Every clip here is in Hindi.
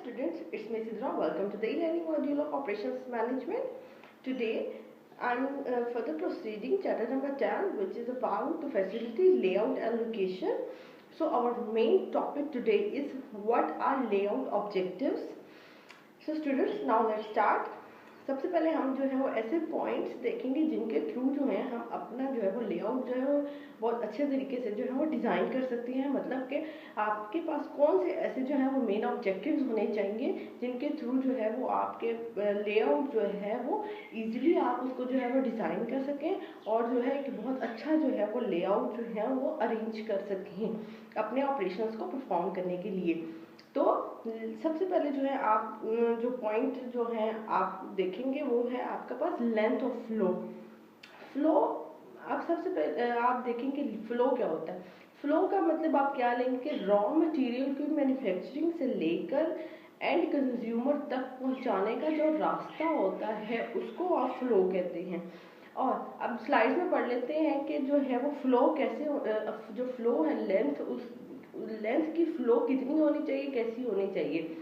students, it's me Sidra. Welcome to the e-learning module of Operations Management. Today, I'm further proceeding chapter number 10, which is about the facility layout and location. So our main topic today is what are layout objectives. So students, now let's start. सबसे पहले हम जो है वो ऐसे पॉइंट्स देखेंगे जिनके थ्रू जो है हम अपना जो है वो लेआउट जो है बहुत अच्छे तरीके से जो है वो डिज़ाइन कर सकते हैं। मतलब कि आपके पास कौन से ऐसे जो है वो मेन ऑब्जेक्टिव्स होने चाहिए जिनके थ्रू जो है वो आपके लेआउट जो है वो इजीली आप उसको जो है वो डिज़ाइन कर सकें और जो है कि बहुत अच्छा जो है वो लेआउट जो है वो अरेंज कर सकें अपने ऑपरेशंस को परफॉर्म करने के लिए। तो सबसे पहले जो है आप जो पॉइंट जो है आप देखेंगे वो है आपके पास लेंथ ऑफ फ्लो। आप सबसे पहले आप देखेंगे फ्लो क्या होता है। फ्लो का मतलब आप क्या लेंगे कि रॉ मटेरियल की मैन्युफैक्चरिंग से लेकर एंड कंज्यूमर तक पहुंचाने का जो रास्ता होता है उसको आप फ्लो कहते हैं। और अब स्लाइड्स में पढ़ लेते हैं कि जो है वो फ्लो कैसे जो फ्लो है लेंथ की फ्लो कितनी होनी चाहिए, कैसी होनी चाहिए।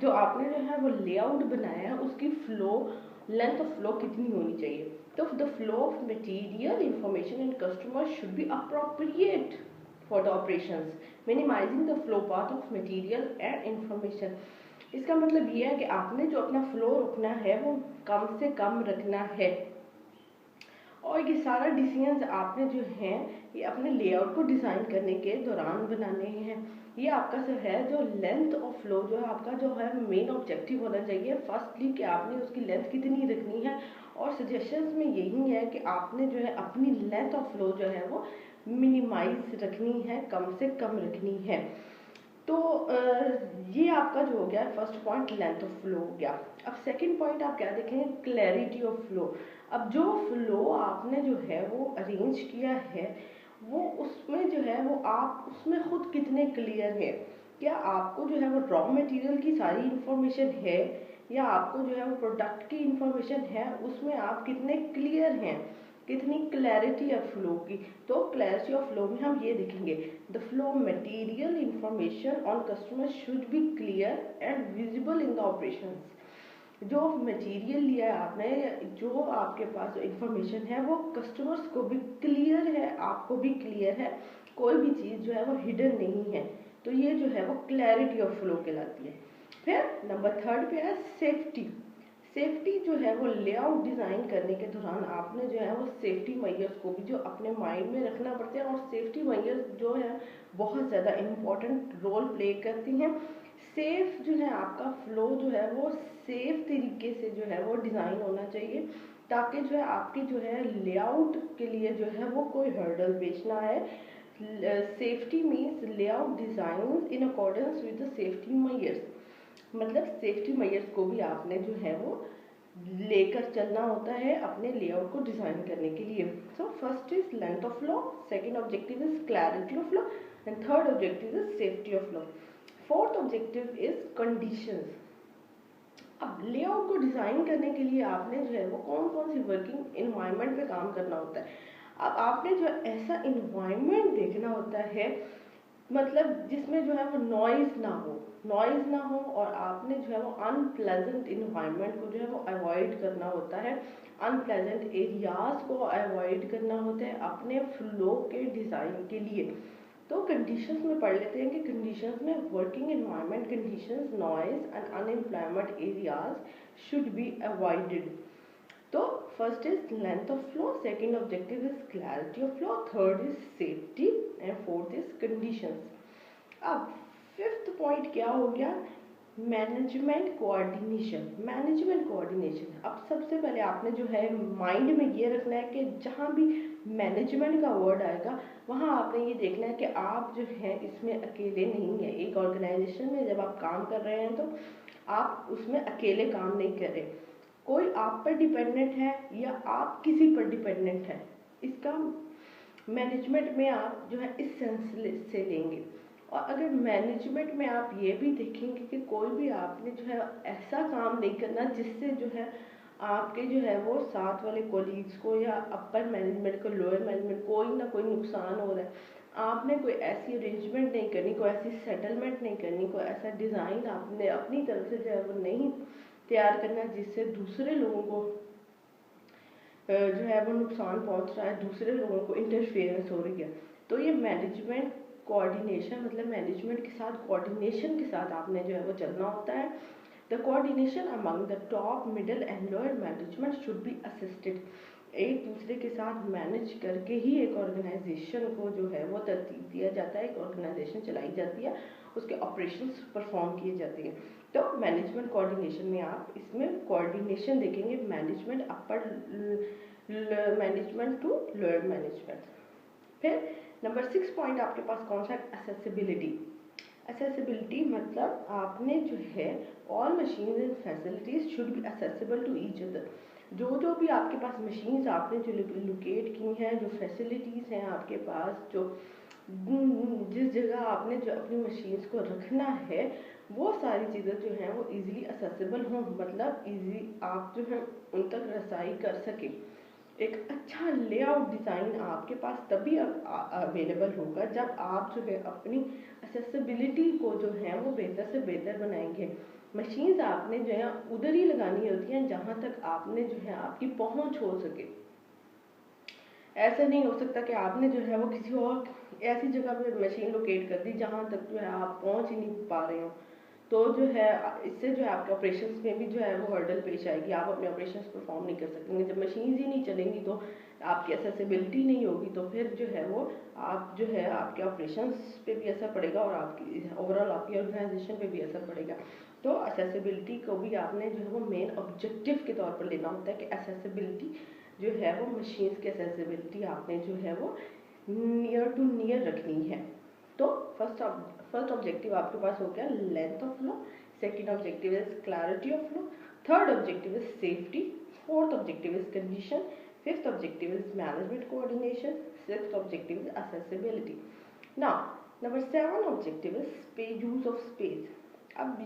जो आपने जो है वो लेआउट बनाया है उसकी फ्लो लेंथ ऑफ फ्लो कितनी होनी चाहिए। तो the flow of material information and customer should be appropriate for the operations minimising the flow path of material and information. इसका मतलब ये है कि आपने जो अपना फ्लो रखना है वो कम से कम रखना है और ये सारा डिसीजंस आपने जो है ये अपने लेआउट को डिज़ाइन करने के दौरान बनाने हैं। ये आपका जो है जो लेंथ ऑफ फ्लो जो है आपका जो है मेन ऑब्जेक्टिव होना चाहिए। फर्स्टली कि आपने उसकी लेंथ कितनी रखनी है और सजेशंस में यही है कि आपने जो है अपनी लेंथ ऑफ फ्लो जो है वो मिनिमाइज रखनी है, कम से कम रखनी है। तो ये आपका जो हो गया first point length of flow हो गया। अब सेकंड पॉइंट आप क्या देखेंगे, क्लैरिटी ऑफ फ्लो। अब जो फ्लो आपने जो है वो अरेंज किया है वो उसमें जो है वो आप उसमें खुद कितने क्लियर है। क्या आपको जो है वो रॉ मटेरियल की सारी इंफॉर्मेशन है या आपको जो है वो प्रोडक्ट की इंफॉर्मेशन है, उसमें आप कितने क्लियर हैं, कितनी क्लैरिटी ऑफ फ्लो की। तो क्लैरिटी ऑफ फ्लो में हम ये देखेंगे the flow material information on customer should B clear and visible in the operations. जो मटेरियल लिया है आपने, जो आपके पास इंफॉर्मेशन है वो कस्टमर्स को भी क्लियर है, आपको भी क्लियर है, कोई भी चीज़ जो है वो हिडन नहीं है। तो ये जो है वो क्लैरिटी ऑफ फ्लो कहलाती है। फिर नंबर थर्ड पे है सेफ्टी। सेफ्टी जो है वो लेआउट डिज़ाइन करने के दौरान आपने जो है वो सेफ्टी मेजर्स को भी जो अपने माइंड में रखना पड़ते हैं और सेफ्टी मेजर्स जो है बहुत ज़्यादा इम्पोर्टेंट रोल प्ले करती हैं। सेफ जो है आपका फ्लो जो है वो सेफ तरीके से जो है वो डिज़ाइन होना चाहिए ताकि जो है आपकी जो है लेआउट के लिए जो है वो कोई हर्डल पेश ना है। Safety means layout design in accordance with the safety measures. मतलब सेफ्टी मेजर्स को भी आपने जो है वो लेकर चलना होता है अपने लेआउट को डिज़ाइन करने के लिए। So first is length of flow, second objective is clarity of flow and third objective is safety of flow. Fourth objective is conditions. अब लेआउट को डिज़ाइन करने के लिए आपने जो है वो कौन कौन सी वर्किंग इन्वायरमेंट पे काम करना होता है। अब आपने जो ऐसा इन्वायरमेंट देखना होता है मतलब जिसमें जो है वो नॉइज़ ना हो और आपने जो है वो अनप्लेजेंट इन्वायरमेंट को जो है वो अवॉइड करना होता है, अनप्लेजेंट एरियाज को अवॉइड करना होता है अपने फ्लो के डिज़ाइन के लिए। तो कंडीशंस में पढ़ लेते हैं कि कंडीशंस में working environment conditions, noise and unemployment areas should be avoided. तो first is length of flow, second objective is clarity of flow, third is safety and fourth is conditions. अब फिफ्थ पॉइंट क्या हो गया, मैनेजमेंट कोऑर्डिनेशन। मैनेजमेंट कोऑर्डिनेशन, अब सबसे पहले आपने जो है माइंड में ये रखना है कि जहाँ भी मैनेजमेंट का वर्ड आएगा वहाँ आपने ये देखना है कि आप जो है इसमें अकेले नहीं है। एक ऑर्गेनाइजेशन में जब आप काम कर रहे हैं तो आप उसमें अकेले काम नहीं कर रहे, कोई आप पर डिपेंडेंट है या आप किसी पर डिपेंडेंट है। इसका मैनेजमेंट में आप जो है इस सेंस से लेंगे। और अगर मैनेजमेंट में आप ये भी देखेंगे कि कोई भी आपने जो है ऐसा काम नहीं करना जिससे जो है आपके जो है वो साथ वाले कोलीग्स को या अपर मैनेजमेंट को लोअर मैनेजमेंट कोई ना कोई नुकसान हो रहा है। आपने कोई ऐसी अरेंजमेंट नहीं करनी, कोई ऐसी सेटलमेंट नहीं करनी, कोई ऐसा डिज़ाइन आपने अपनी तरफ से जो है वो नहीं तैयार करना जिससे दूसरे लोगों को जो है वो नुकसान पहुंच रहा है, दूसरे लोगों को इंटरफेरेंस हो रही है। तो ये मैनेजमेंट कोऑर्डिनेशन, मतलब मैनेजमेंट के साथ कोऑर्डिनेशन के साथ आपने जो है वो चलना होता है। The coordination among the top, middle and lower management should be assisted. एक दूसरे के साथ मैनेज करके ही एक ऑर्गेनाइजेशन को जो है वो तरतीब दिया जाता है, एक ऑर्गेनाइजेशन चलाई जाती है, उसके ऑपरेशंस परफॉर्म किए जाते हैं। तो मैनेजमेंट कोऑर्डिनेशन में आप इसमें कोऑर्डिनेशन देखेंगे, management upper management to lower management. फिर नंबर 6 पॉइंट आपके पास कौन सा है? एक्सेसिबिलिटी। एक्सेसिबिलिटी मतलब आपने जो है all machine and facilities should be accessible to each other. जो भी आपके पास मशीन्स आपने जो लोकेट की हैं, जो फैसिलिटीज़ हैं आपके पास, जो जिस जगह आपने जो अपनी मशीन्स को रखना है, वो सारी चीज़ें जो हैं वो इजीली एक्सेसिबल हों, मतलब इजी आप जो है उन तक रसाई कर सकें। एक अच्छा लेआउट डिज़ाइन आपके पास तभी अवेलेबल होगा जब आप जो है अपनी एक्सेसिबिलिटी को जो है वो बेहतर से बेहतर बनाएंगे। मशीन्स आपने जो है उधर ही लगानी होती हैं जहाँ तक आपने जो है आपकी पहुंच हो सके। ऐसा नहीं हो सकता कि आपने जो है वो किसी और ऐसी जगह पे मशीन लोकेट कर दी जहाँ तक जो है आप पहुंच ही नहीं पा रहे हो। तो जो है इससे जो है आपके ऑपरेशंस में भी जो है वो हर्डल पेश आएगी, आप अपने ऑपरेशंस परफॉर्म नहीं कर सकेंगे। जब मशीन ही नहीं चलेंगी तो आपकी एक्सेसिबिलिटी नहीं होगी, तो फिर जो है वो आप जो है आपके ऑपरेशंस पे भी असर पड़ेगा और आपकी ओवरऑल आपकी ऑर्गेनाइजेशन पे भी असर पड़ेगा। तो एक्सेसिबिलिटी को भी आपने जो है वो मेन ऑब्जेक्टिव के तौर पर लेना होता है कि एक्सेसिबिलिटी जो है वो मशीन्स की एक्सेसिबिलिटी आपने जो है वो नियर टू नियर रखनी है। तो फर्स्ट ऑब्जेक्टिव आपके पास हो गया length of flow, second objective is clarity of flow, third objective is safety, fourth objective is condition, fifth objective is management coordination, sixth objective is accessibility. Now number 7 objective is use of space. अब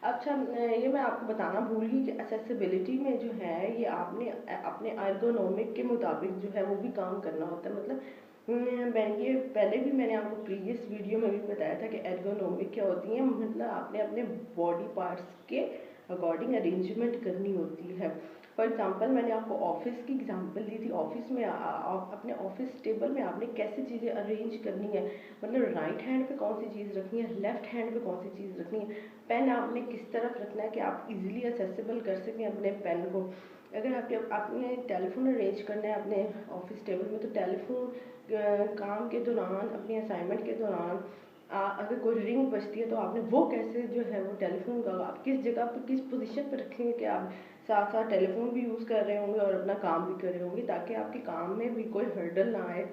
अच्छा ये मैं आपको बताना भूल गई कि एक्सेसिबिलिटी में जो है ये आपने अपने एर्गोनॉमिक के मुताबिक जो है वो भी काम करना होता है। मतलब ये पहले भी मैंने आपको प्रीवियस वीडियो में भी बताया था कि एर्गोनॉमिक क्या होती है, मतलब आपने अपने बॉडी पार्ट्स के अकॉर्डिंग अरेंजमेंट करनी होती है। फॉर एग्जांपल मैंने आपको ऑफिस की एग्जांपल दी थी। ऑफिस में अपने ऑफिस टेबल में आपने कैसे चीज़ें अरेंज करनी है, मतलब राइट हैंड पे कौन सी चीज़ रखनी है, लेफ्ट हैंड पे कौन सी चीज़ रखनी है, पेन आपने किस तरफ रखना है कि आप इजीली एक्सेसिबल कर सकें अपने पेन को। अगर आपने टेलीफोन अरेंज करना है अपने ऑफिस टेबल में, तो टेलीफोन काम के दौरान, अपनी असाइनमेंट के दौरान अगर कोई रिंग बजती है तो आपने वो कैसे जो है वो टेलीफोन का आप किस जगह पर किस पोजीशन पर रखेंगे कि आप साथ साथ टेलीफोन भी यूज़ कर रहे होंगे और अपना काम भी कर रहे होंगे, ताकि आपके काम में भी कोई हर्डल ना आए।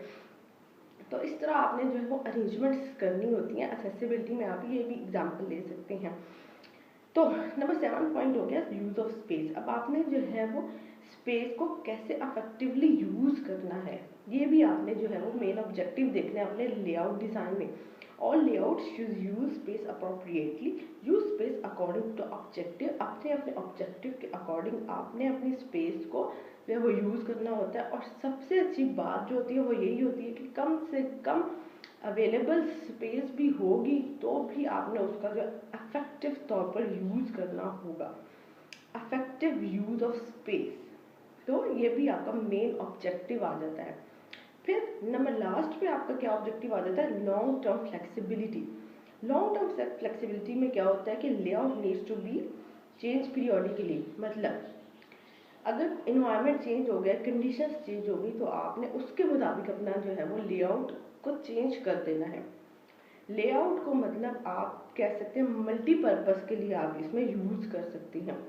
तो इस तरह आपने जो है वो अरेंजमेंट्स करनी होती हैं। एक्सेसिबिलिटी में आप ये भी एग्जांपल ले सकते हैं। तो नंबर 7 पॉइंट हो गया यूज़ ऑफ स्पेस। अब आपने जो है वो स्पेस को कैसे अफेक्टिवली यूज़ करना है, ये भी आपने जो है वो मेन ऑब्जेक्टिव देखना है अपने लेआउट डिज़ाइन में। All layouts should use space appropriately, use space according to objective. अपने अपने ऑब्जेक्टिव के अकॉर्डिंग आपने अपनी स्पेस को जो है वो यूज़ करना होता है। और सबसे अच्छी बात जो होती है वो यही होती है कि कम से कम अवेलेबल स्पेस भी होगी तो भी आपने उसका जो अफेक्टिव तौर पर यूज़ करना होगा, अफेक्टिव यूज ऑफ स्पेस। तो ये भी आपका मेन ऑब्जेक्टिव आ जाता है। फिर नंबर लास्ट पे आपका क्या ऑब्जेक्टिव आ जाता है? Long term flexibility. Long term flexibility में क्या होता है कि layout needs to be change periodically. मतलब अगर इन्वायरमेंट चेंज हो गया, कंडीशंस चेंज हो गई, तो आपने उसके मुताबिक अपना जो है वो लेआउट को चेंज कर देना है। लेआउट को मतलब आप कह सकते हैं मल्टीपर्पज़ के लिए आप इसमें यूज़ कर सकते हैं।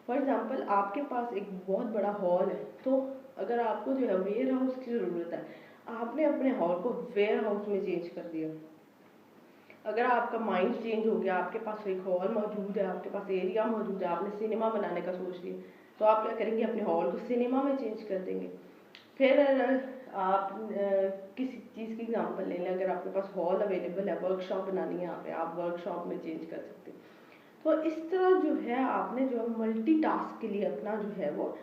फॉर एग्जांपल आपके पास एक बहुत बड़ा हॉल है, तो अगर आपको जो है वेयर हाउस की ज़रूरत है, आपने अपने हॉल को वेयर हाउस में चेंज कर दिया। अगर आपका माइंड चेंज हो गया, आपके पास एक हॉल मौजूद है, आपके पास एरिया मौजूद है, आपने सिनेमा बनाने का सोच लिया, तो आप क्या करेंगे? अपने हॉल को सिनेमा में चेंज कर देंगे। फिर आप किसी चीज़ की एग्जांपल ले लें, अगर आपके पास हॉल अवेलेबल है, वर्कशॉप बनानी है यहाँ पे, आप वर्कशॉप में चेंज कर सकते हैं। तो इस तरह जो है आपने जो मल्टीटास्क के लिए अपना जो है वो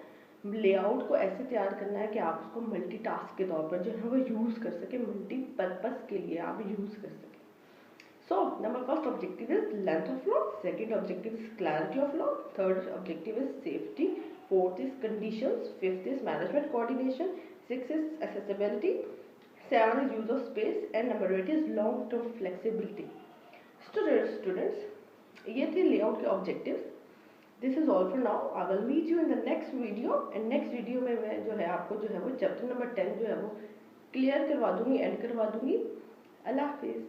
लेआउट को ऐसे तैयार करना है कि आप उसको मल्टीटास्क के तौर पर जो है वो यूज़ कर सके, मल्टीपर्पज़ के लिए आप यूज़ कर सकें. So, number first objective is length of law, second objective is clarity of law, third objective is safety, fourth is conditions, fifth is management coordination, sixth is accessibility, seven is use of space, and number 8 is long term flexibility. Students, ये थे layout के objectives. This is all for now. I will meet you in the next video, and next video में मैं जो है आपको जो है वो chapter number 10 जो है वो clear करवा दूंगी, end करवा दूंगी. अल्लाह हाफिज़.